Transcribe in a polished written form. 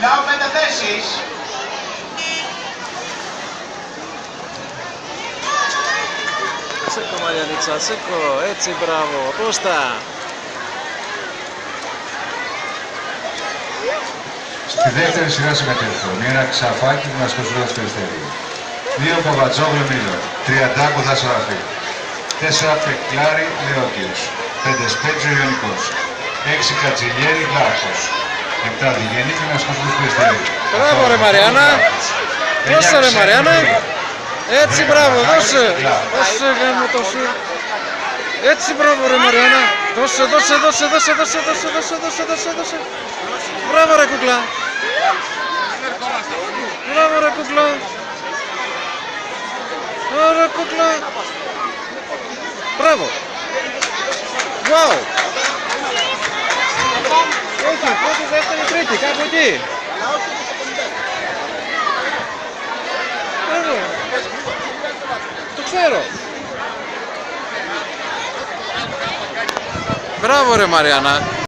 Μιλάω 5 θέσεις. Σήκω Μαριανίτσα, σήκω, έτσι μπράβο, Κώστα. Στη δεύτερη σειρά συμμετέχουν ένα Ξαφάκι που μας κοσούλα στο Περιστέρι. 2 Παπατζόγλου Μήλο, 30 Κουδάς Ραφή, 4 Πεκλάρη Λεόκιος, 5 Σπέτζο Ιωνικός, 6 Κατζηλιέρη Λάρχος, 7 Διγενή και μας κοσούλα στο Περιστέρι. Μπράβο ρε Μαριάννα, δώσε ρε Μαριάννα, έτσι μπράβο, δώσε, δώσε γάμο το σου. Έτσι μπράβο ρε Μαριάννα, δώσε, δώσε, δώσε, δώσε, δώσε, δώσε, δώσε, δώσε, δώσε, δώσε. Μπράβο ρε κουκλά. Μπράβο ρε κουκλά. Ωραία κουκλά. Μπράβο. Wow. Όχι, πρώτη, δεύτερη, τρίτη, κάπου εκεί. Μπράβο. Το ξέρω. Μπράβο ρε Μαριάννα.